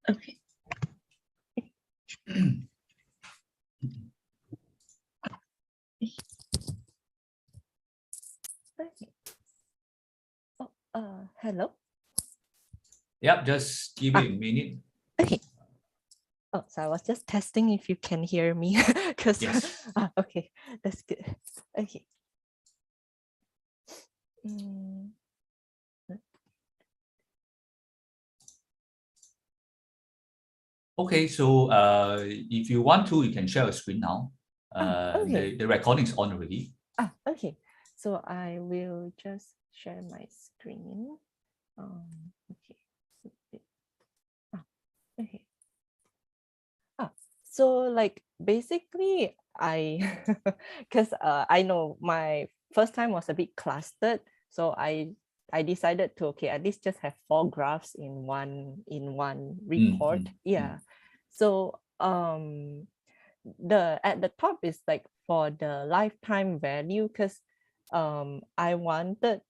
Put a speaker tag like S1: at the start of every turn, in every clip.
S1: Okay. Okay. Oh, hello.
S2: Yep, just give it a minute.
S1: Okay. Oh, so I was just testing if you can hear me because
S2: Yes.
S1: okay, that's good. Okay. Mm,
S2: Okay, so if you want to, you can share a screen now.
S1: okay.
S2: The recording is on already.
S1: Okay. So I will just share my screen. Okay. Okay. So like basically I because I know my first time was a bit clustered, so I decided to at least just have 4 graphs in one report. So the at the top is like for the lifetime value, because I wanted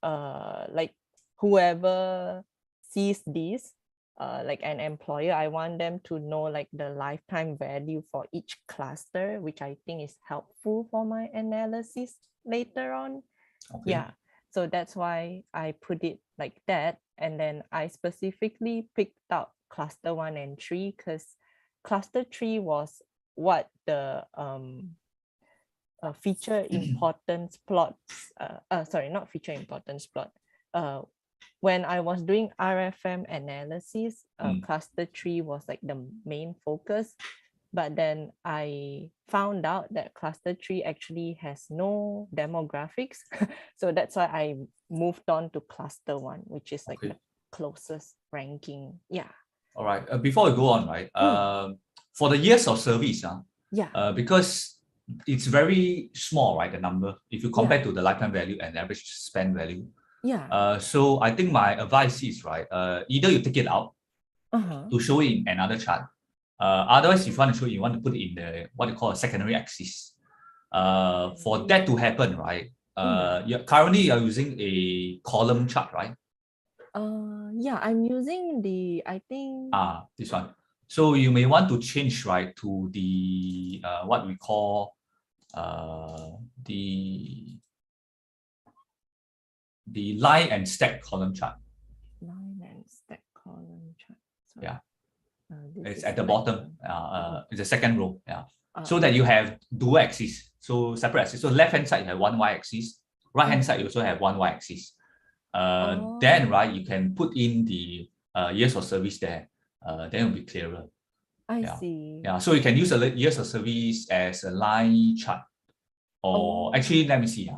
S1: like whoever sees this, like an employer, I want them to know like the lifetime value for each cluster, which I think is helpful for my analysis later on.
S2: Okay.
S1: Yeah, so that's why I put it like that. And then I specifically picked out cluster 1 and 3 because cluster 3 was what the feature importance plots, sorry, not feature importance plot. When I was doing RFM analysis, cluster 3 was like the main focus. But then I found out that cluster 3 actually has no demographics. So that's why I moved on to cluster 1, which is like the closest ranking. Yeah.
S2: All right. Before we go on, right? For the years of service, because it's very small, right? The number, if you compare to the lifetime value and average spend value. So I think my advice is, right, either you take it out to show it in another chart. Otherwise, if you want to show it, you want to put it in the what you call a secondary axis. For that to happen, right? Currently you're using a column chart, right?
S1: Yeah, I'm using the, I think
S2: this one. So you may want to change, right, to the what we call the line and stack column chart.
S1: Line and stack column chart. Sorry.
S2: Yeah. It's at
S1: the
S2: the bottom. It's the second row. Yeah. So that you have dual axis. So separate axis. So left hand side you have one y axis. Right hand side you also have one y axis. Then right you can put in the years of service there. Then it will be clearer.
S1: I see.
S2: Yeah. So you can use the years of service as a line chart. Or actually, let me see.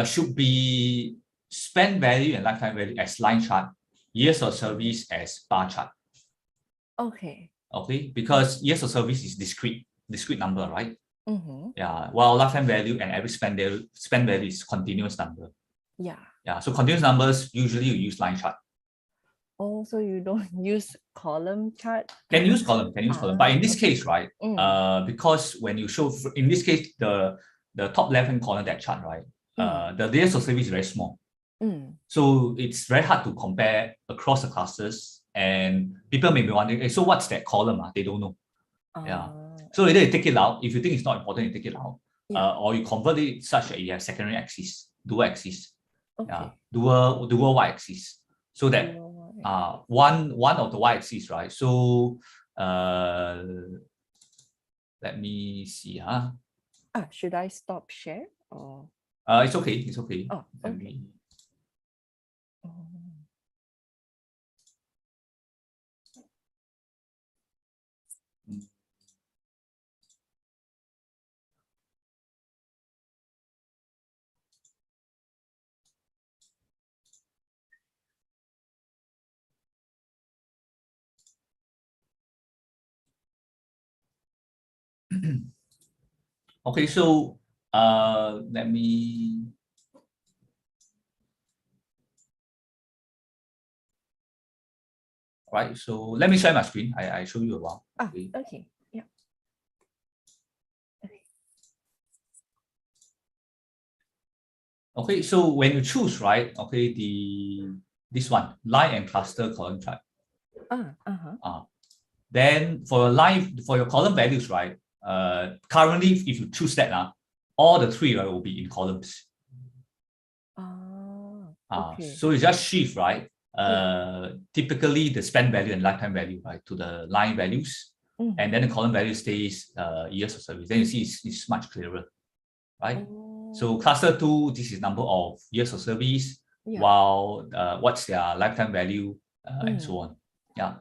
S2: Should be spend value and lifetime value as line chart. Years of service as bar chart.
S1: Okay.
S2: Okay, because years of service is discrete number, right? Yeah, while lifetime value and average spend value is continuous number. Yeah, so continuous numbers usually you use line chart.
S1: Oh, so you don't use column chart?
S2: Can use column, but in this case, right? Because when you show, in this case, the top left hand corner that chart, right? The years of service is very small. So it's very hard to compare across the clusters, and people may be wondering, hey, so what's that column? They don't know. Yeah. So either you take it out, if you think it's not important, you take it out, or you convert it such that you have secondary axis, dual axis, dual y axis, so that one of the y axis, right? So let me see.
S1: Should I stop share or?
S2: It's okay. It's okay.
S1: Oh, okay.
S2: Okay, so let me. Right, so let me share my screen. I show you a while.
S1: Okay. Yeah.
S2: Okay, so when you choose, right? Okay, this one, line and cluster column chart. Then for your column values, right? Currently, if you choose that, all the three, right, will be in columns.
S1: Okay.
S2: So you just shift, right? Typically the spend value and lifetime value, right, to the line values, and then the column value stays years of service. Then you see it's much clearer, right? So cluster 2, this is number of years of service, while what's their lifetime value and so on. Yeah.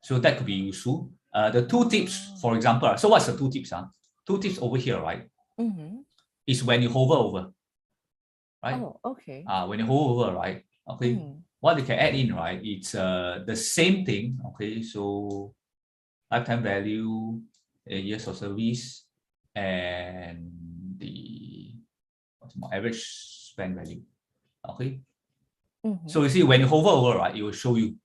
S2: So that could be useful. The two tips, for example, so what's the two tips? Two tips over here, right? Is when you hover over, right?
S1: Oh, okay.
S2: When you hover over, right? Okay. What you can add in, right? It's the same thing. Okay. So lifetime value, years of service, and the average spend value. Okay. So you see, when you hover over, right, it will show you.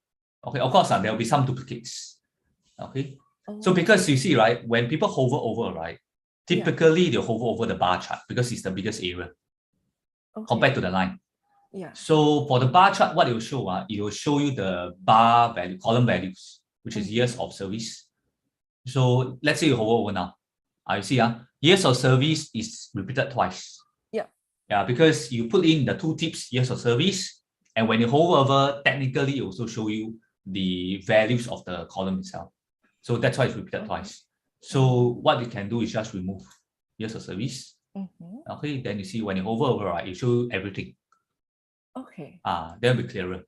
S2: Okay. Of course, there will be some duplicates. Okay. So because you see, right, when people hover over, right, typically they hover over the bar chart because it's the biggest area compared to the line. So for the bar chart, what it will show, it will show you the bar value, column values, which is years of service. So let's say you hover over now. You see, years of service is repeated twice. Yeah, because you put in the two tips, years of service, and when you hover over, technically it also show you the values of the column itself. So that's why it's repeated twice. So what you can do is just remove years of service. Okay, then you see when you hover over, right, it shows everything.
S1: Okay.
S2: Then be clearer.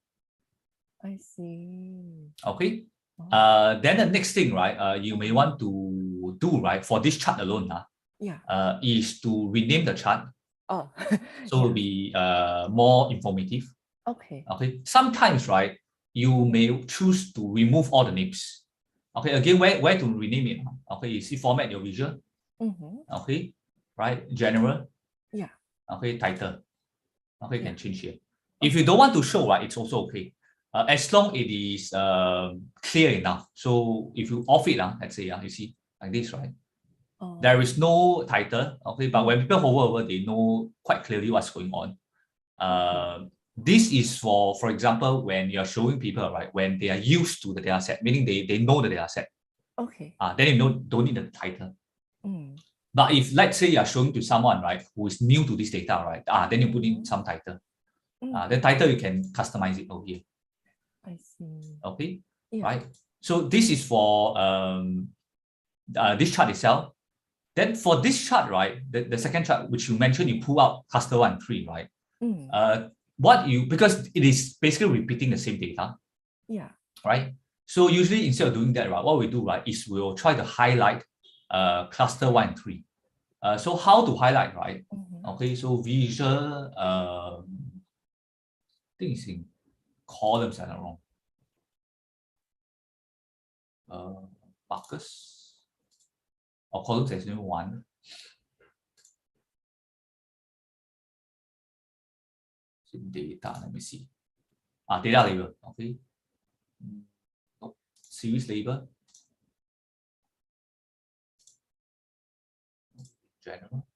S1: I see.
S2: Okay. Then the next thing, right, you may want to do, right, for this chart alone, is to rename the chart. So it'll be more informative. Okay. Sometimes, right, you may choose to remove all the names. Okay. Again, where to rename it? Okay. You see, format your visual. Okay. Right. General. Okay. Title. Okay. Can change here. If you don't want to show, right, it's also okay. As long it is clear enough. So if you off it, let's say, you see like this, right? There is no title, okay, but when people hover over, they know quite clearly what's going on. This is for example, when you're showing people, right, when they are used to the data set, meaning they know the data set. Then you don't need the title. But if, let's say, you're showing to someone, right, who is new to this data, right, then you put in some title. The title you can customize it over here.
S1: I see.
S2: Okay, right. So this is for this chart itself. Then for this chart, right, the second chart which you mentioned, you pull out cluster 1 and 3, right? Because it is basically repeating the same data. Right. So usually instead of doing that, right, what we do, right, is we'll try to highlight cluster 1 and 3. So how to highlight, right? Okay, so visual, I think it's in columns, I'm not wrong. Buckets or columns, there's only one. Data, let me see. Data label, okay. Series label. General.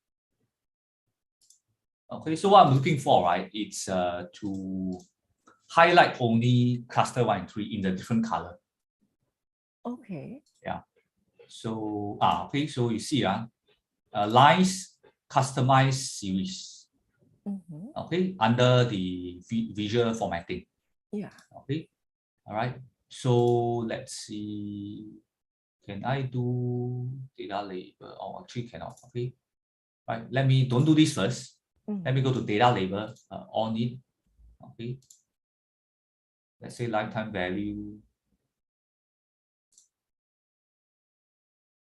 S2: Okay, so what I'm looking for, right, it's to highlight only cluster 1 and 3 in the different color.
S1: Okay.
S2: Yeah. So okay, so you see lines customized series. Okay, under the visual formatting. Okay. All right. So let's see. Can I do data label? Oh, actually cannot. Okay. Right. Don't do this first. Let me go to data label on it. Okay. Let's say lifetime value.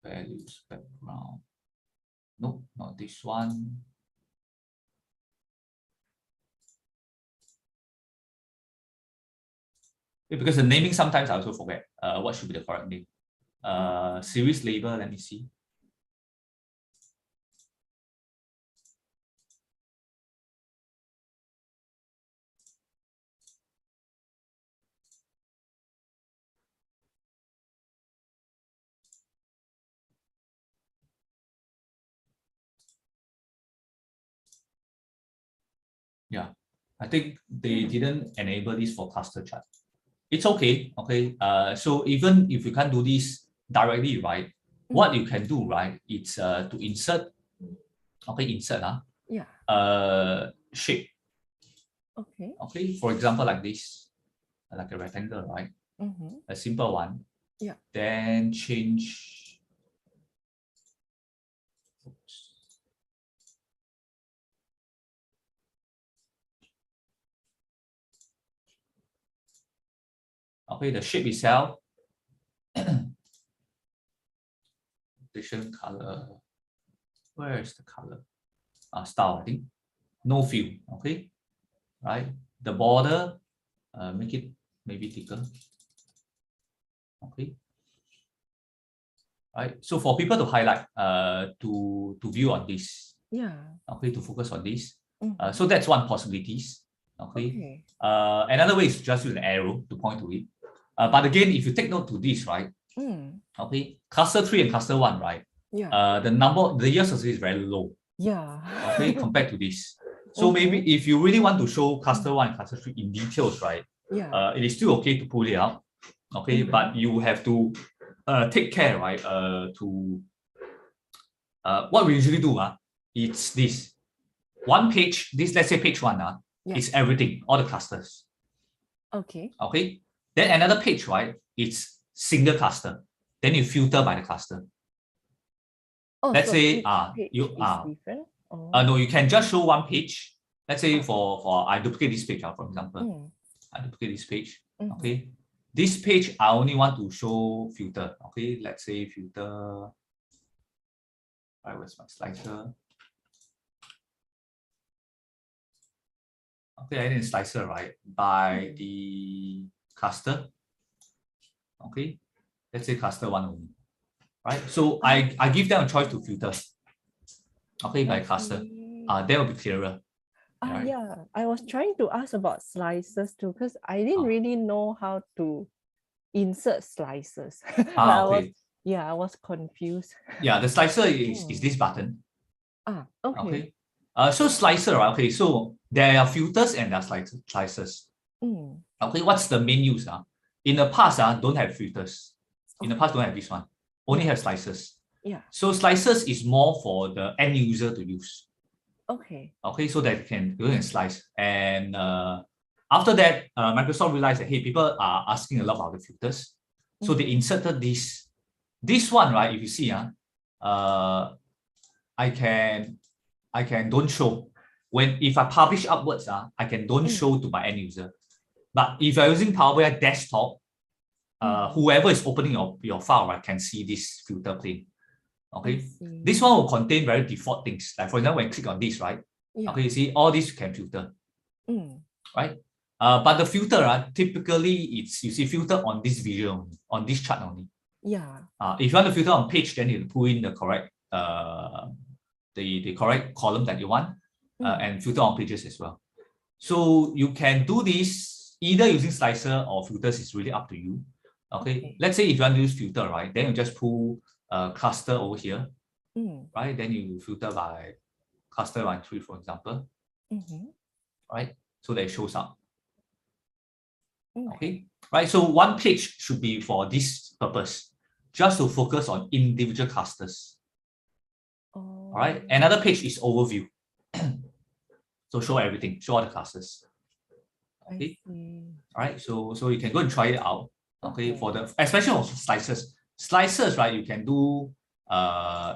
S2: Values background. Nope, not this one. Because the naming sometimes I also forget what should be the correct name. Series label, let me see. Yeah, I think they didn't enable this for cluster chart. it's okay. Okay. So even if you can't do this directly, right? What you can do, right? It's to insert. Okay, insert shape.
S1: Okay.
S2: Okay. For example, like this, like a rectangle, right? A simple one.
S1: Yeah.
S2: Then change. Oops. Okay, the shape itself. Different color. Where is the color? Style, I think. No fill. Okay. Right. The border, make it maybe thicker. Okay. Right. So for people to highlight, to view on this.
S1: Yeah.
S2: Okay, to focus on this. So that's one possibilities. Okay.
S1: Okay.
S2: Another way is just use an arrow to point to it. But again, if you take note to this, right? Okay, cluster 3 and cluster 1, right?
S1: Yeah.
S2: The years of is very low.
S1: Yeah.
S2: Okay, compared to this. So maybe if you really want to show cluster 1 and cluster 3 in details, right?
S1: Yeah.
S2: It is still okay to pull it out. Okay, but you have to take care, right? What we usually do, it's this. One page, this let's say page 1, it's everything, all the clusters.
S1: Okay.
S2: Okay. Then another page, right? It's single cluster. Then you filter by the cluster.
S1: Oh,
S2: let's
S1: so
S2: say
S1: page
S2: you
S1: is different.
S2: no, you can just show one page. Let's say for I duplicate this page, for example. I duplicate this page. Okay. This page I only want to show filter. Okay, let's say filter. Right, where's my slicer? Okay, I need a slicer, right? By the cluster. Okay, let's say cluster 1 only. Right, so I give them a choice to filter. Okay, by cluster. That will be clearer. Right?
S1: Yeah, I was trying to ask about slices too, because I didn't really know how to insert slices.
S2: Okay.
S1: I was confused.
S2: Yeah, the slicer is this button.
S1: Okay.
S2: So slicer, right? Okay, so there are filters and there are slicers. Okay, what's the main use? In the past, don't have filters. In the past, don't have this one. Only have slicers.
S1: Yeah.
S2: So slicers is more for the end user to use.
S1: Okay.
S2: Okay, so that you can go and slice. And after that, Microsoft realized that, hey, people are asking a lot about the filters. So they inserted this. This one, right, if you see, I can don't show. If I publish upwards, I can don't show to my end user. But if you're using Power BI desktop, whoever is opening your file, right, can see this filter pane. Okay, this one will contain very default things. Like for example, when you click on this, right? Okay, you see all these can filter. Right? But the filter, typically it's you see filter on this visual, on this chart only.
S1: Yeah.
S2: If you want to filter on page, then you put in the correct the correct column that you want, and filter on pages as well. So you can do this either using slicer or filters. Is really up to you. Okay. Let's say if you want to use filter, right? Then you just pull cluster over here, right? Then you filter by cluster 1, 3, for example, right? So that it shows up. Okay, right? So one page should be for this purpose, just to focus on individual clusters. All right. Another page is overview. So show everything, show all the clusters. Okay. All right. So you can go and try it out. Okay. For the especially for slices. Slices, right? You can do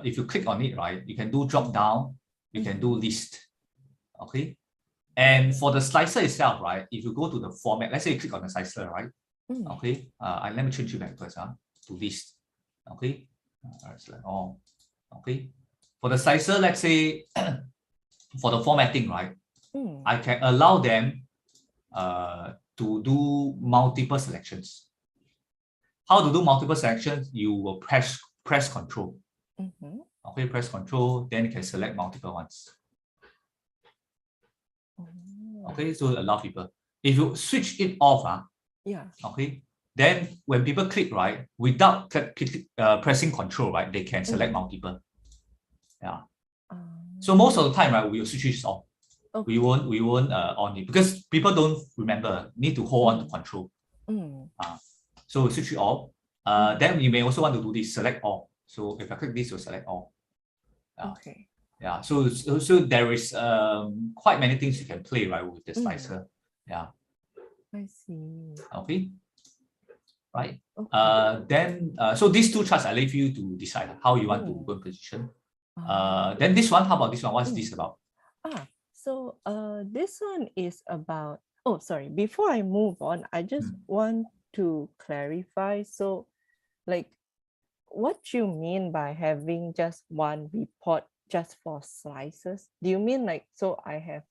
S2: if you click on it, right? You can do drop down. You can do list. Okay. And for the slicer itself, right? If you go to the format, let's say you click on the slicer, right? Okay. Let me change it back first, to list. Okay. Select all. Okay. For the slicer, let's say for the formatting, right? I can allow them to do multiple selections. How to do multiple selections? You will press Control. Okay, press Control, then you can select multiple ones. Okay, so allow people. If you switch it off, okay, then when people click, right, without pressing Control, right, they can select multiple. Yeah. So most of the time, right, we will switch it off. We won't on it because people don't remember. Need to hold on to Control. So switch it off. Then you may also want to do this, select all. So if I click this, you'll select all.
S1: Okay.
S2: Yeah, so there is quite many things you can play, right, with the slicer. Yeah.
S1: I see.
S2: Okay. Right.
S1: Okay.
S2: Then so these two charts I leave you to decide how you want to go in position. Then this one, how about this one? What's this about?
S1: So this one is about, oh sorry, before I move on, I just want to clarify. So like what you mean by having just one report just for slices? Do you mean like, so I have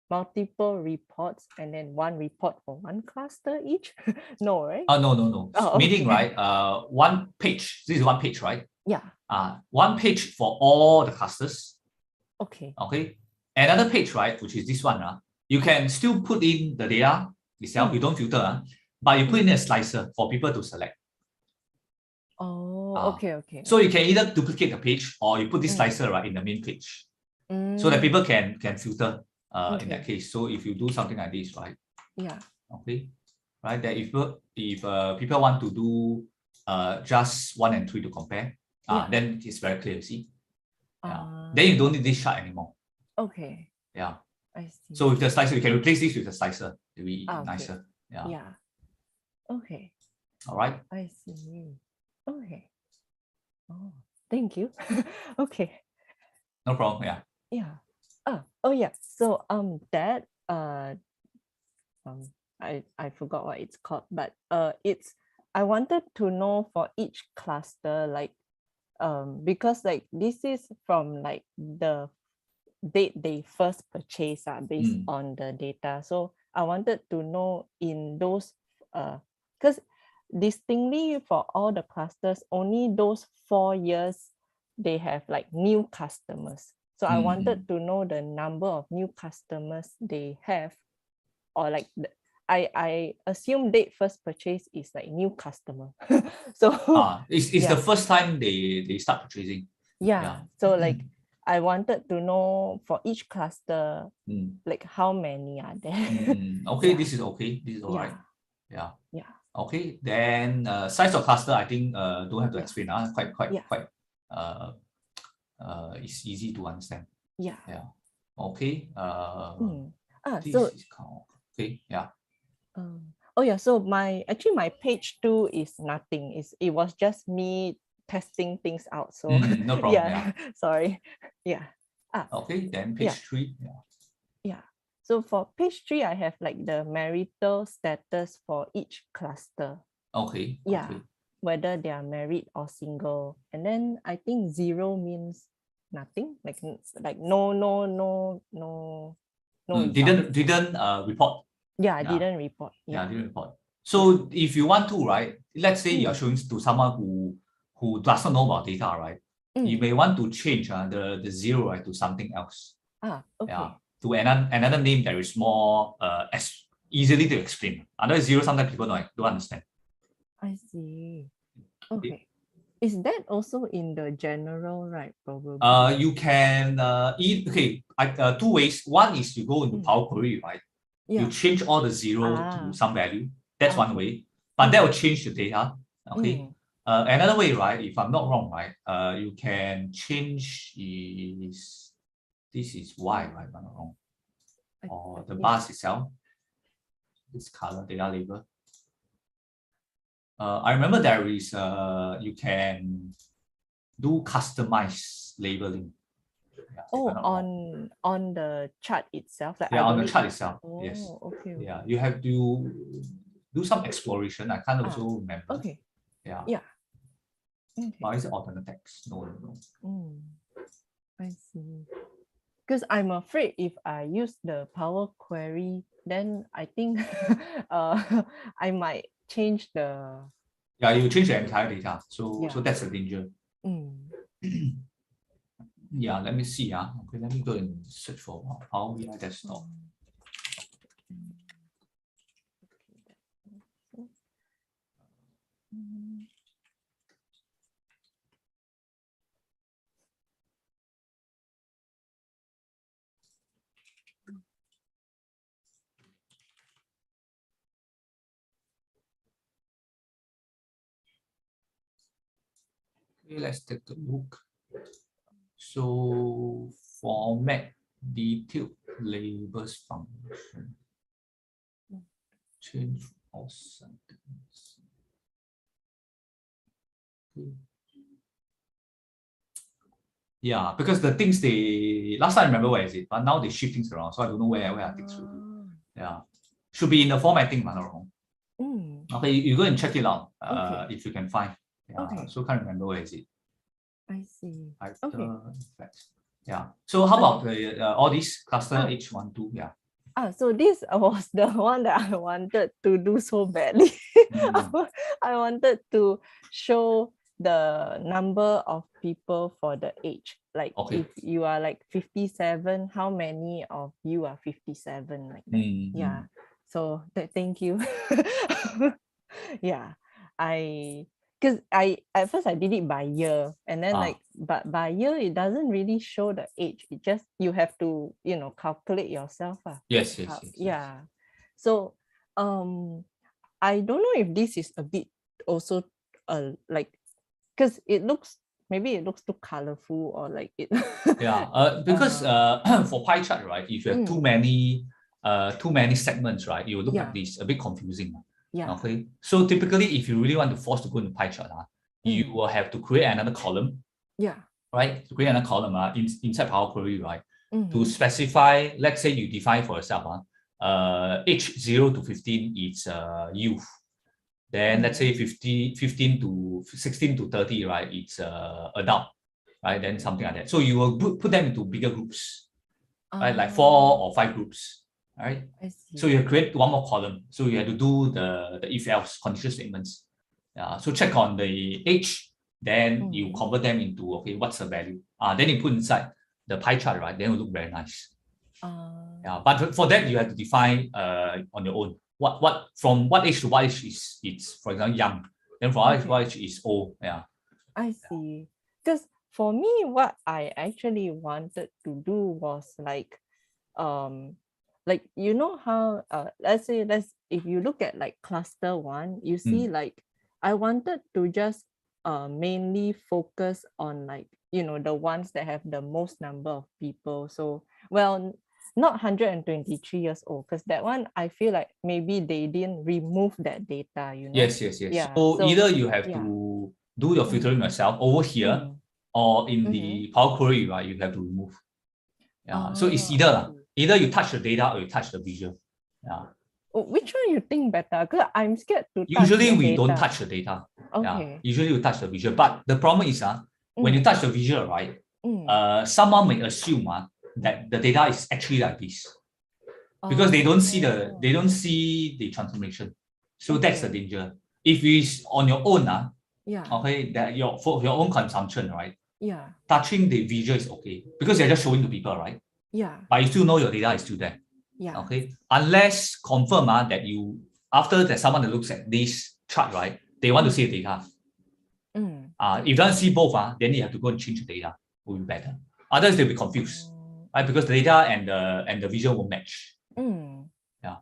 S1: multiple reports and then one report for one cluster each? No, right?
S2: No.
S1: Oh,
S2: Meaning,
S1: okay.
S2: right, one page. This is one page, right?
S1: Yeah.
S2: One page for all the clusters.
S1: Okay.
S2: Okay. Another page, right, which is this one. You can still put in the data itself. You don't filter, but you put in a slicer for people to select.
S1: Oh, okay.
S2: So you can either duplicate the page or you put this slicer right in the main page, so that people can filter in that case. So if you do something like this, right?
S1: Yeah.
S2: Okay. Right. That if people want to do just 1 and 3 to compare, then it's very clear. See. Then you don't need this chart anymore.
S1: Okay.
S2: Yeah.
S1: I see.
S2: So with the slicer, you can replace this with the slicer to be nicer. Yeah.
S1: Yeah. Okay.
S2: All right.
S1: I see. Okay. Oh, thank you. Okay.
S2: No problem. Yeah.
S1: Yeah. Oh yeah. So that I forgot what it's called, but it's, I wanted to know for each cluster, like because like this is from like the date they first purchased based on the data. So I wanted to know in those because distinctly for all the clusters, only those 4 years they have like new customers. So I wanted to know the number of new customers they have, or like I assume date first purchase is like new customer. So
S2: it's the first time they start purchasing.
S1: Yeah. So like I wanted to know for each cluster, like how many are there.
S2: Okay, this is okay. This is all right. Yeah. Okay, then size of cluster, I think don't have to explain. Quite it's easy to understand.
S1: Yeah.
S2: Okay. This
S1: So
S2: is okay. Yeah.
S1: oh yeah, so my page 2 is nothing. It was just me testing things out. So
S2: no problem. Yeah.
S1: Sorry. Yeah.
S2: Okay, then page 3.
S1: Yeah. So for page 3, I have like the marital status for each cluster.
S2: Okay.
S1: Yeah.
S2: Okay.
S1: Whether they are married or single. And then I think 0 means nothing. Like no.
S2: Didn't report.
S1: Yeah, I didn't report.
S2: Yeah, didn't report. So if you want to, right, let's say you're showing to someone who doesn't know about data, right? You may want to change the 0, right, to something else.
S1: Okay.
S2: Yeah, to another name that is more as easily to explain. Otherwise, 0 sometimes people don't understand.
S1: I see. Okay. Is that also in the general, right? Probably.
S2: You can two ways. One is you go into Power Query, right? You change all the 0 to some value. That's one way, but that will change the data. Okay. Another way, right? If I'm not wrong, right? You can change this is Y, right? If I'm not wrong, or the bars itself. This color data label. I remember there is you can do customized labeling.
S1: On the chart itself. Like
S2: on the chart itself. Yes.
S1: Okay.
S2: Yeah, you have to do some exploration. I can't also remember.
S1: Okay.
S2: Yeah.
S1: Okay.
S2: Or is it alternate text? No.
S1: I see. Because I'm afraid if I use the Power Query, then I think I might change the.
S2: Yeah, you change the entire data. So that's a danger. Yeah, let me see. Okay, let me go and search for Power BI desktop. Okay, let's take a look. So format detailed labels function. Change all settings. Okay. Yeah, because the things they last time I remember where is it, but now they shift things around, so I don't know where are things should be. Yeah, should be in the formatting, man, not wrong. Okay, you go and check it out. If you can find. Yeah,
S1: Okay.
S2: so can't remember where is it.
S1: I see.
S2: Okay. Yeah. So how about all these cluster H12? Yeah.
S1: So this was the one that I wanted to do so badly. I wanted to show the number of people for the age. Like if you are like 57, how many of you are 57? Like that. Yeah. So thank you. Yeah. Because I at first I did it by year, and then but by year it doesn't really show the age. It just you have to calculate yourself.
S2: Yes.
S1: Yeah. So I don't know if this is a bit also like, because maybe it looks too colorful or like it.
S2: Yeah. Because for pie chart, right? If you have too many segments, right, you will look like this, a bit confusing.
S1: Yeah.
S2: Okay. So typically, if you really want to force to go into pie chart, you will have to create another column.
S1: Yeah.
S2: Right. To create another column inside Power Query, right? To specify, let's say you define for yourself, age 0 to 15 is youth. Then let's say 15 to 16 to 30, right? It's adult, right? Then something like that. So you will put them into bigger groups, right? Like 4 or 5 groups, right? So you create one more column. So you have to do the if else condition statements. So check on the age, then you convert them into, okay, what's the value? Then you put inside the pie chart, right? Then it will look very nice. Yeah, but for that you have to define on your own. What from what age to what age is it's, for example, young. Then for what age is old. Yeah.
S1: I see. Because for me, what I actually wanted to do was like how let's say if you look at like cluster 1, you see like I wanted to just mainly focus on like the ones that have the most number of people. So not 123 years old, because that one I feel like maybe they didn't remove that data.
S2: Yes.
S1: Yeah,
S2: so either you have to do your filtering yourself over here, or in the Power Query, right, you have to remove. Yeah. So it's either you touch the data or you touch the visual. Yeah.
S1: Which one you think better? Because I'm scared to touch
S2: Usually
S1: the
S2: we
S1: data.
S2: don't touch the data.
S1: Okay.
S2: Yeah. Usually we touch the visual. But the problem is when you touch the visual, right, someone may assume that the data is actually like this. Because they don't see the transformation. So that's the danger. If it's on your own, okay, that for your own consumption, right?
S1: Yeah.
S2: Touching the visual is okay because you're just showing to people, right?
S1: Yeah.
S2: But you still know your data is still there.
S1: Yeah.
S2: Okay. Unless confirm that you, after that someone that looks at this chart, right, they want to see the data. If you don't see both, then you have to go and change the data. Will be better. Otherwise they'll be confused. Right? Because the data and the visual will match. Yeah.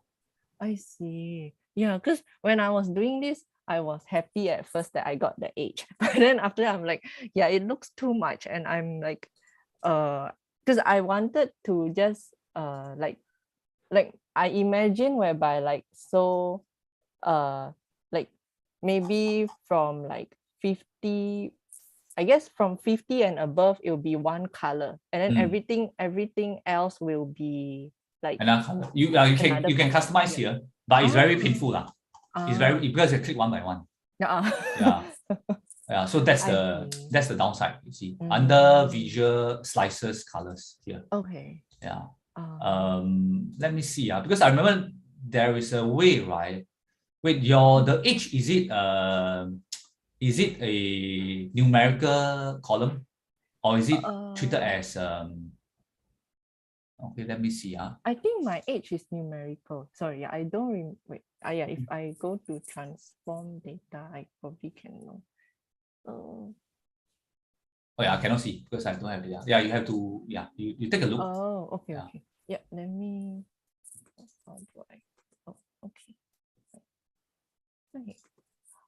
S1: I see. Yeah, because when I was doing this, I was happy at first that I got the age. But then after that, I'm like, yeah, it looks too much. And I'm like, because I wanted to just like I imagine whereby like like maybe from like 50, I guess from 50 and above, it'll be one color. And then everything else will be like
S2: another color. You can customize here, but it's very painful. It's very, because you click one by one. Yeah. So that's the downside, you see. Under visual slices colors here.
S1: Okay.
S2: Yeah. Let me see. Because I remember there is a way, right? Wait, the age, is it a numerical column, or is it treated as okay, let me see.
S1: I think my age is numerical. Sorry, I don't wait. Yeah, if I go to transform data, I probably can know.
S2: Oh yeah, I cannot see because I don't have data. Yeah, you have to, you take a look.
S1: Oh, okay, okay. Yeah, let me, how do I, okay.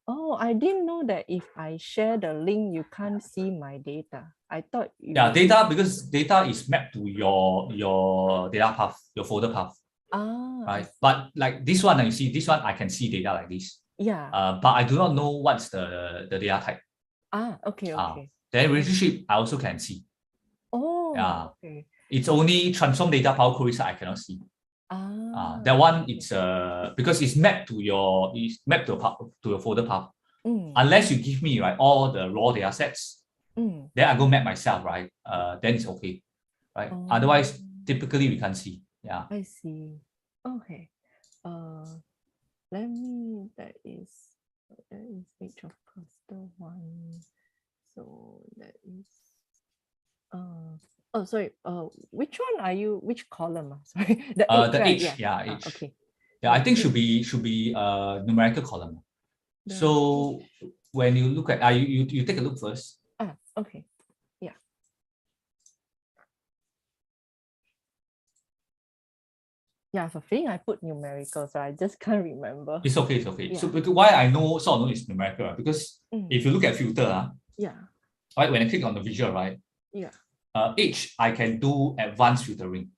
S1: Oh, I didn't know that if I share the link, you can't see my data. I thought you...
S2: Yeah, data, because data is mapped to your data path, your folder path. Right. But like this one, you see, this one I can see data like this.
S1: Yeah.
S2: But I do not know what's the data type.
S1: Okay.
S2: Then relationship I also can see.
S1: Oh,
S2: Yeah.
S1: okay.
S2: It's only transform data power queries that I cannot see. That one it's because it's mapped to your folder path. Unless you give me right all the raw data sets, then I go map myself, right? Then it's okay, right? Otherwise, typically we can't see. Yeah.
S1: I see. Okay. Let me, that is age of cluster 1. So that is oh sorry, which one are you, which column? Sorry, the age,
S2: the
S1: right?
S2: age, yeah, age.
S1: Okay.
S2: Yeah, I think should be numerical column. So when you look at you take a look first.
S1: Okay. Yeah. Yeah, for feeling I put numerical, so I just can't remember.
S2: It's okay, it's okay. Yeah. So because why I know it's numerical, because if you look at filter, right, when I click on the visual, right?
S1: Yeah.
S2: Age, I can do advanced filtering.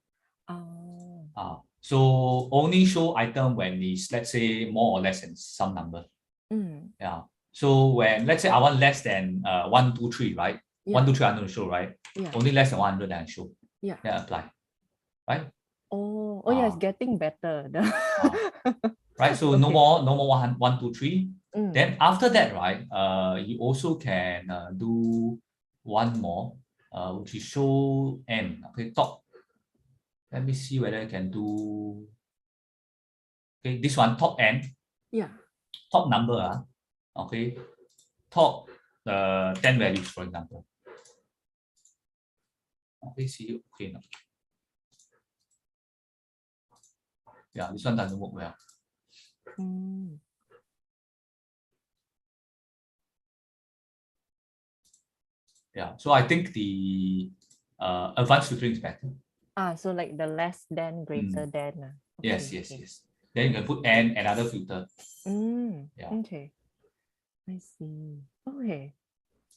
S2: So only show item when it's, let's say, more or less than some number. Yeah. So when, let's say I want less than 1, 2, 3, right? 1, 2, 3 I'm going to show, right? Only less than 100 then I show. Then apply. Right?
S1: Yeah, it's getting better.
S2: Right. So no more 1, 2, 3. Then after that, right, you also can do one more, which is show n. Okay, top. Let me see whether I can do. Okay, this one top n. Yeah. Top number. Okay. Top 10 values, for example. Okay, see, okay now. Yeah, this one doesn't work well. Yeah, so I think the advanced filtering is better.
S1: So like the less than, greater than.
S2: Yes. Then you can put n another filter.
S1: Yeah. Okay. I see. Okay.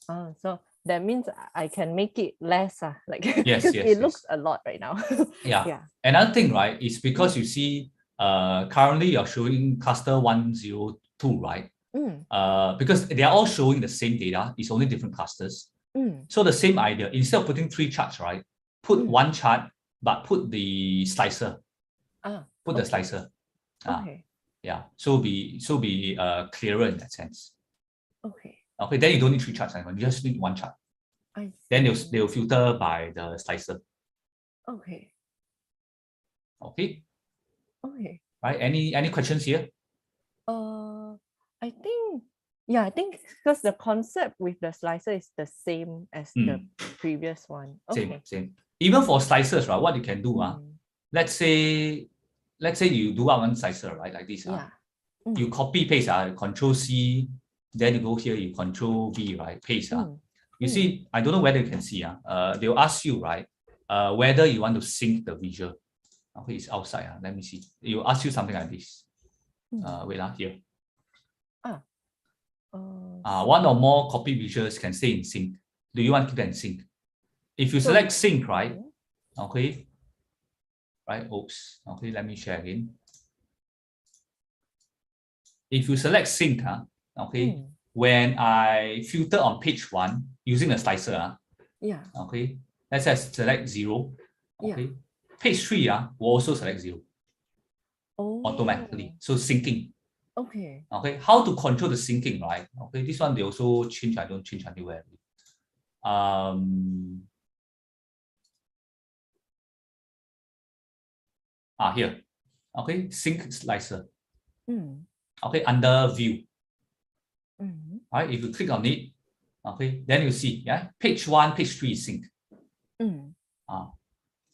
S1: So that means I can make it less, like because it looks a lot right now.
S2: Yeah. Another thing, right, is because you see, currently you're showing cluster 102, right? Because they are all showing the same data, it's only different clusters. So the same idea, instead of putting 3 charts, right, put one chart, but put the slicer. Put the slicer. Okay. Yeah. So be clearer in that sense. Okay. Okay. Then you don't need 3 charts anymore. You just need 1 chart. Then they'll filter by the slicer. Okay. Okay. Okay. Right. Any questions here? I think because the concept with the slicer is the same as the previous one. Okay. Same. Even for slicers, right? What you can do, let's say you do one slicer, right? Like this. You copy paste, Control C, then you go here, you Control V, right? Paste. You see, I don't know whether you can see. They'll ask you, right? Whether you want to sync the visual. Okay, it's outside. Let me see. It will ask you something like this. Wait, here. One or more copy visuals can stay in sync. Do you want to keep them in sync? If you select sync, right? Okay. Right. Oops. Okay, let me share again. If you select sync, okay, when I filter on page 1 using the slicer, okay, let's say select 0. Okay. Page 3 will also select 0 automatically. So syncing. Okay. Okay. How to control the syncing, right? Okay. This one they also change. I don't change anywhere. Here. Okay. Sync slicer. Okay. Under view. Right. If you click on it, okay, then you see, page 1, page 3 is sync.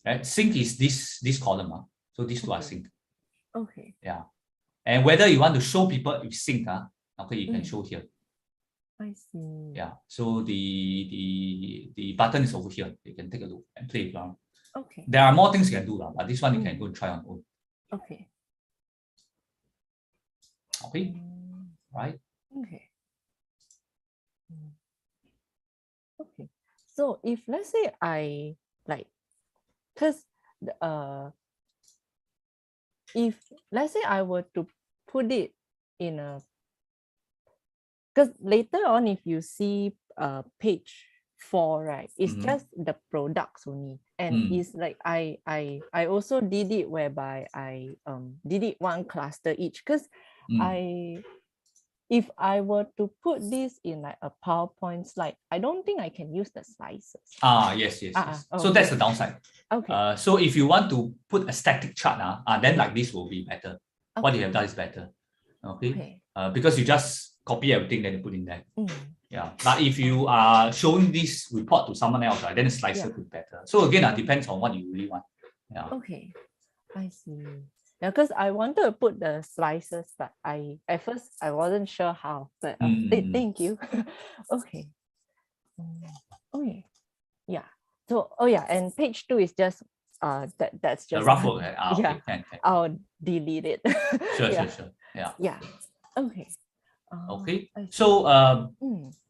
S2: Right. Sync is this column. So these two are sync. Okay. Yeah. And whether you want to show people if sync, okay, you can show here. I see. Yeah. So the button is over here. You can take a look and play around. Okay. There are more things you can do, but this one you can go and try on own. Okay. Okay. Right. Okay.
S1: So if let's say I because if let's say I were to put it in a, because later on if you see page 4, right, it's just the products only, and it's like I also did it whereby I did it one cluster each, because if I were to put this in like a PowerPoint slide, I don't think I can use the slices.
S2: Yes. So that's the downside.
S1: Okay.
S2: So if you want to put a static chart, then like this will be better.
S1: Okay.
S2: What you have done is better. Okay. Because you just copy everything then you put in there. Yeah. But if you are showing this report to someone else, right, then the slicer could be better. So again, depends on what you really want. Yeah.
S1: Okay. I see. Yeah, because I wanted to put the slices, but at first I wasn't sure how. But thank you. Okay. Okay. Yeah. So and page 2 is just that's just
S2: the rough work.
S1: yeah.
S2: Can.
S1: I'll delete it.
S2: Sure. Yeah.
S1: Yeah. Okay.
S2: Okay. So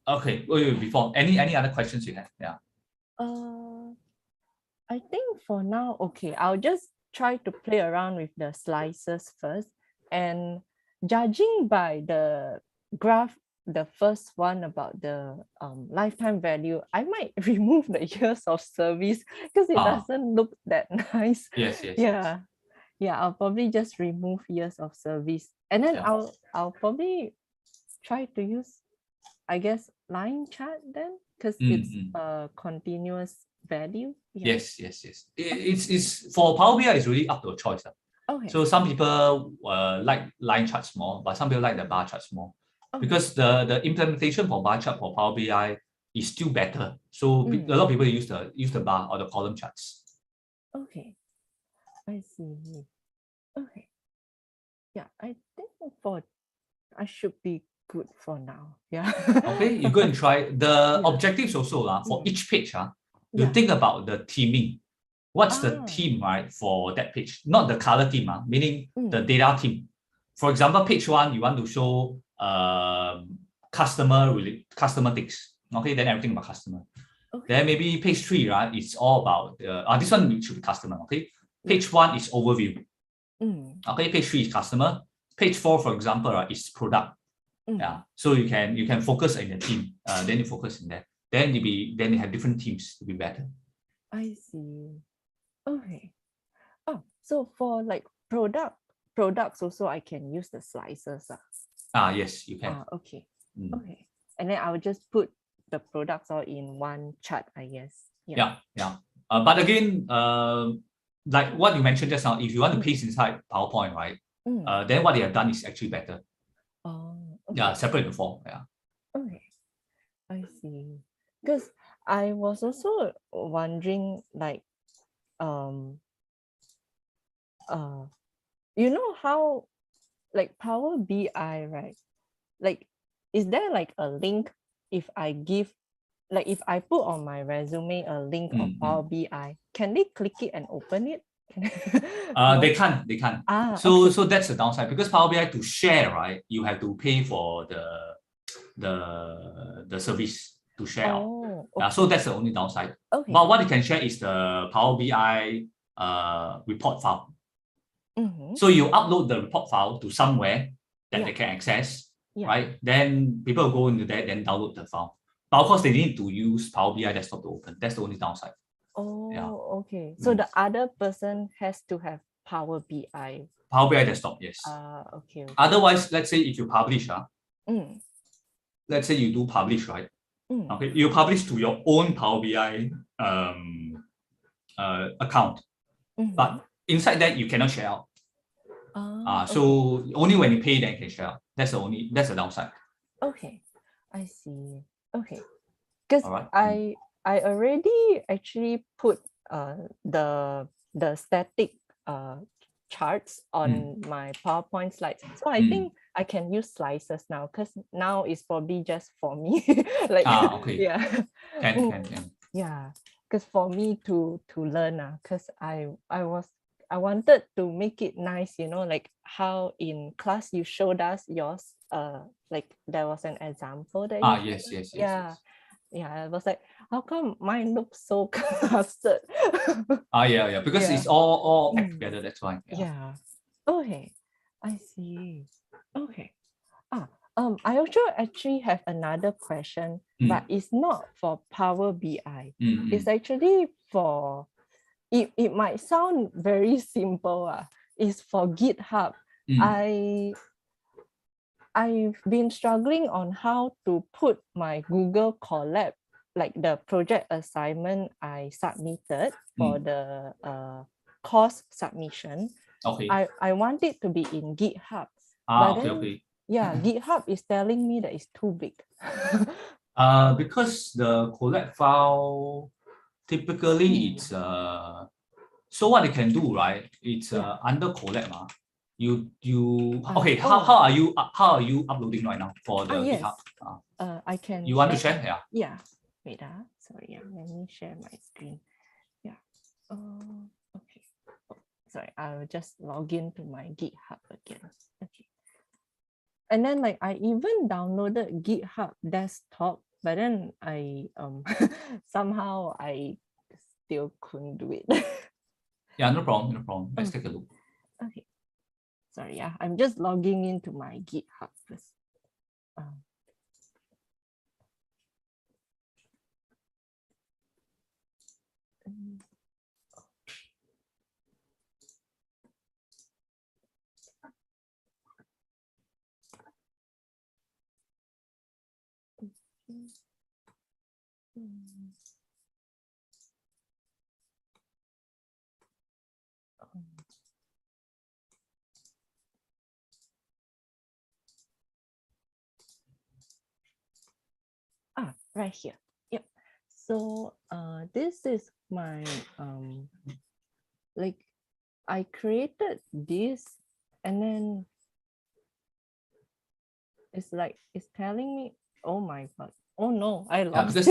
S2: okay. Wait, before any other questions you have? Yeah.
S1: I think for now, okay, I'll just try to play around with the slices first, and judging by the graph, the first one about the lifetime value, I might remove the years of service because it doesn't look that nice.
S2: Yes.
S1: Yeah, I'll probably just remove years of service, and then I'll probably try to use, I guess, line chart then, because it's a continuous value.
S2: Yes. It's for Power BI, it's really up to a choice.
S1: Okay.
S2: So some people like line charts more, but some people like the bar charts more. Because the implementation for bar chart for Power BI is still better. So a lot of people use the bar or the column charts.
S1: Okay. I see. Okay. Yeah, I think I should be good for now. Yeah.
S2: Okay, you go and try. The objectives also for each page, you think about the theming. What's the theme, right, for that page? Not the color theme, meaning the data theme. For example, page 1, you want to show customer things. Okay, then everything about customer. Then maybe page 3, right, it's all about this one should be customer. Okay, page 1 is overview. Okay, page 3 is customer. Page 4, for example, is product. Yeah, so you can focus in the theme. Then you focus in there. Then they have different teams to be better.
S1: I see. Okay. Oh, so for like products also, I can use the slices.
S2: Yes, you can.
S1: Okay. Okay. And then I'll just put the products all in one chart, I guess.
S2: Yeah. But again, like what you mentioned just now, if you want to paste inside PowerPoint, right? Then what they have done is actually better.
S1: Okay.
S2: Yeah, separate the form. Yeah.
S1: Okay. I see. Because I was also wondering, like, you know how, like, Power BI, right? Like, is there like a link if I give, like, if I put on my resume a link of Power BI, can they click it and open it?
S2: No? They can't. So that's the downside, because Power BI to share, right, you have to pay for the service to share out. So that's the only downside. But what you can share is the Power BI report file. So you upload the report file to somewhere that they can access, right? Then people will go into that, then download the file. But of course, they need to use Power BI desktop to open. That's the only downside.
S1: Okay. So the other person has to have Power BI.
S2: Power BI desktop, yes.
S1: Okay.
S2: Otherwise, let's say if you publish, let's say you do publish, right? Okay, you publish to your own Power BI account, but inside that you cannot share out. So only when you pay, then you can share out. That's the downside.
S1: Okay, I see. Okay, because I already actually put the static charts on my PowerPoint slides, so I think I can use slices now, because now it's probably just for me. Like
S2: okay.
S1: Yeah.
S2: Can.
S1: Yeah, because for me to learn, because I wanted to make it nice, like how in class you showed us yours, like there was an example that
S2: yes.
S1: Yeah, Yeah, I was like, how come mine looks so clustered?
S2: Yeah, because it's all packed together, that's why.
S1: Yeah. Okay, I see. Okay. I also actually have another question, but it's not for Power BI. It's actually for, it might sound very simple. It's for GitHub. I've been struggling on how to put my Google Colab, like the project assignment I submitted for the course submission.
S2: Okay.
S1: I want it to be in GitHub.
S2: But then,
S1: yeah, GitHub is telling me that it's too big.
S2: Because the collab file typically it's so what you can do, right? It's under collab. Okay, how are you uploading right now for the GitHub?
S1: I can.
S2: You want to share? Yeah.
S1: Yeah. Wait. Sorry. Let me share my screen. Yeah. Okay. Sorry. I'll just log into my GitHub again. Okay. And then like I even downloaded GitHub desktop, but then I somehow I still couldn't do it.
S2: Yeah, no problem. Let's take a look.
S1: Okay. Sorry, I'm just logging into my GitHub first. Right here. Yep. So this is my like I created this, and then it's like it's telling me, oh my god, oh no, I lost
S2: because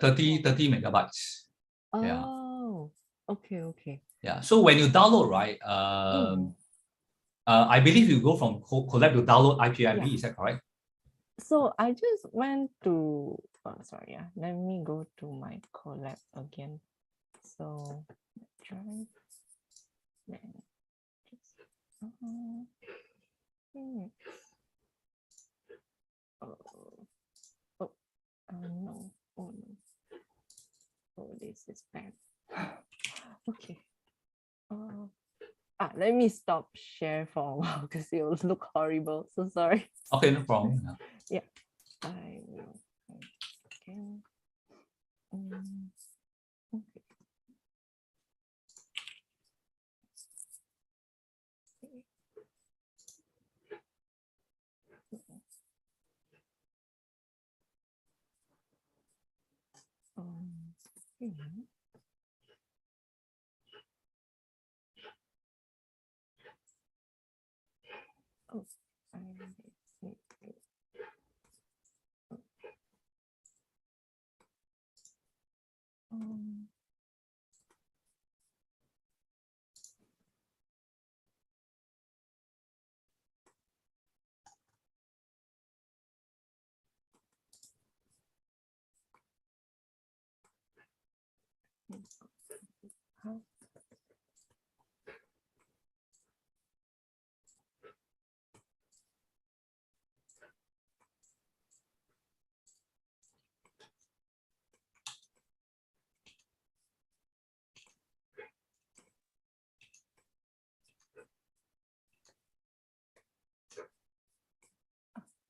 S2: 30 megabytes.
S1: Oh, okay.
S2: Yeah, so when you download, right, I believe you go from collab to download IPIB, is that correct?
S1: So I just went to, sorry, let me go to my collab again. So drive, then just, no. Oh, this is bad. Okay. Let me stop share for a while because it will look horrible. So sorry.
S2: Okay, no problem.
S1: Yeah. I will again. Okay.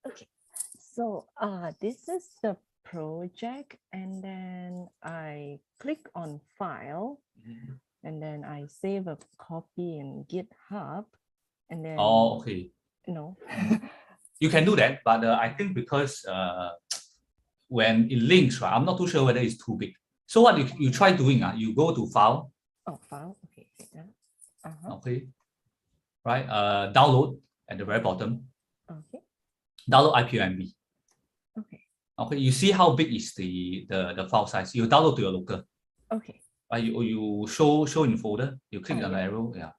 S1: Okay, so this is the project, and then I click on file, and then I save a copy in GitHub, and then
S2: okay.
S1: No.
S2: You can do that, but I think because when it links, right, I'm not too sure whether it's too big. So what you try doing, you go to file.
S1: Oh, file. Okay.
S2: Okay. Right. Download at the very bottom.
S1: Okay.
S2: Download IPMB.
S1: Okay.
S2: Okay. You see how big is the file size. You download to your local.
S1: Okay.
S2: You show in folder. You click on the arrow. Yeah.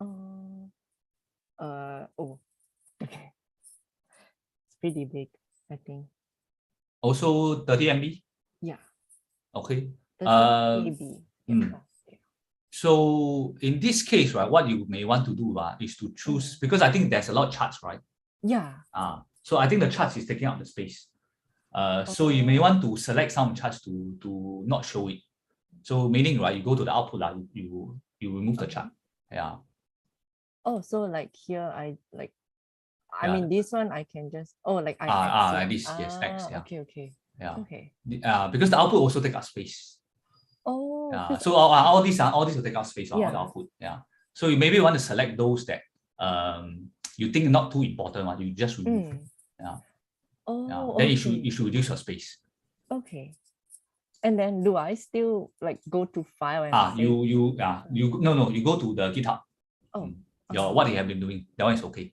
S1: Oh. Okay. It's pretty big. I think.
S2: Also 30 MB?
S1: Yeah.
S2: Okay.
S1: 30 KB. Yeah.
S2: So in this case, right, what you may want to do is to choose, because I think there's a lot of charts, right?
S1: Yeah.
S2: So I think the charts is taking up the space. So you may want to select some charts to not show it. So meaning, right, you go to the output, you remove the chart. Yeah.
S1: Oh, so like here I mean this one I can just like I
S2: like this, yes, X, yeah.
S1: Okay.
S2: Yeah.
S1: Okay.
S2: Because the output also take up space.
S1: Oh.
S2: So all these will take up space, all the output. Yeah. So you maybe want to select those that you think not too important one, you just remove. Yeah.
S1: Oh.
S2: Then
S1: Okay.
S2: you should reduce your space.
S1: Okay. And then do I still like go to file and
S2: you go to the GitHub.
S1: Oh.
S2: What you have been doing, that one is okay.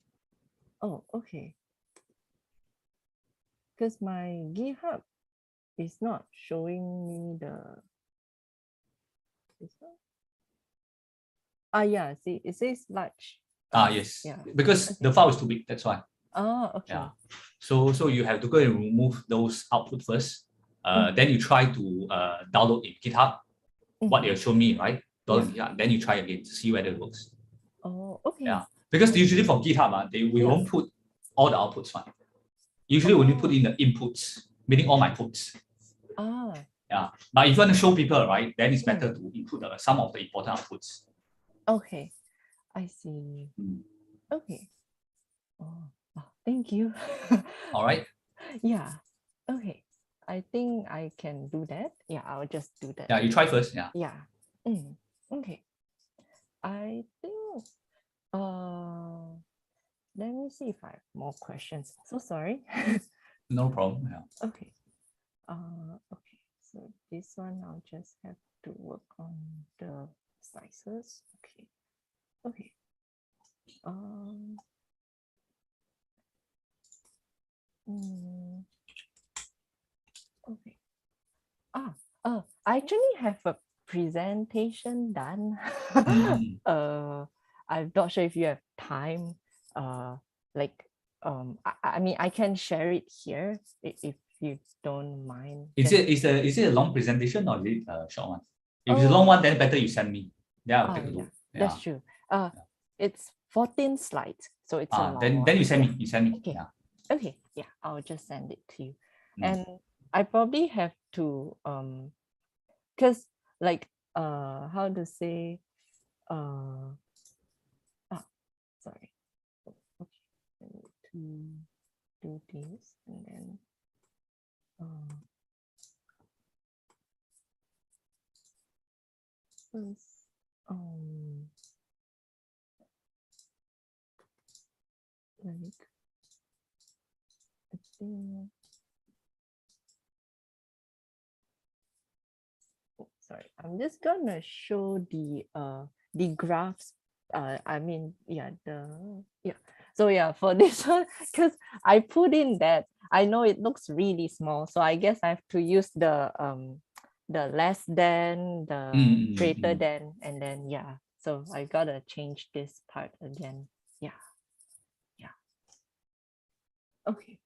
S1: Oh, okay. Because my GitHub is not showing me the this one. Yeah, see, it says large.
S2: Yes. Yeah. Because the file is too big, that's why.
S1: Okay.
S2: Yeah. So you have to go and remove those output first. Then you try to download in GitHub what they show me, right? Download GitHub. Then you try again to see whether it works.
S1: Oh, okay.
S2: Yeah. Because usually for GitHub, we won't put all the outputs fine. Usually when you put in the inputs, meaning all my puts. Yeah. But if you want to show people, right, then it's better to input some of the important outputs.
S1: Okay. I see. Okay. Thank you.
S2: All right.
S1: Yeah. Okay. I think I can do that. Yeah, I'll just do that.
S2: Yeah, you try first. Yeah.
S1: Yeah. Okay. I think let me see if I have more questions. So sorry.
S2: No problem. Yeah.
S1: Okay. Okay. So this one I'll just have to work on the sizes. Okay. Okay. Okay. I actually have a presentation done. I'm not sure if you have time. I mean, I can share it here if you don't mind.
S2: Is it a long presentation or is it a short one? If it's a long one, then better you send me. Yeah, I'll take a look.
S1: Yeah. That's true. It's 14 slides, so it's a long
S2: then
S1: one.
S2: you send me. You send me.
S1: Okay.
S2: Yeah.
S1: Okay. Yeah, I'll just send it to you. And I probably have to because like how to say sorry. Okay. I need to do this and then first like I think sorry, I'm just gonna show the graphs. I mean, so yeah, for this one, because I put in that I know it looks really small, so I guess I have to use the less than, the greater than, and then so I gotta change this part again. Okay.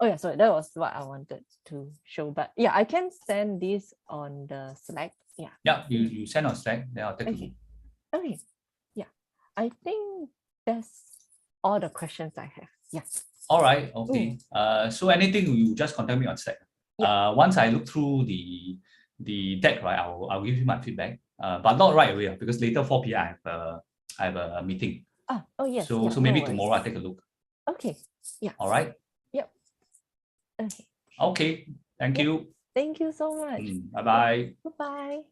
S1: Oh yeah, so that was what I wanted to show. But yeah, I can send this on the Slack. Yeah.
S2: Yeah, you send on Slack, then I'll take a look.
S1: Okay. Yeah. I think that's all the questions I have. Yeah.
S2: All right. Okay. So anything you just contact me on Slack. Once I look through the deck, right, I'll give you my feedback. But not right away because later 4 p.m. I have a meeting.
S1: Oh yes.
S2: So maybe tomorrow I take a look.
S1: Okay. Yeah.
S2: All right.
S1: Yep. Okay.
S2: Okay. Thank you.
S1: Thank you so much.
S2: Bye bye.
S1: Goodbye.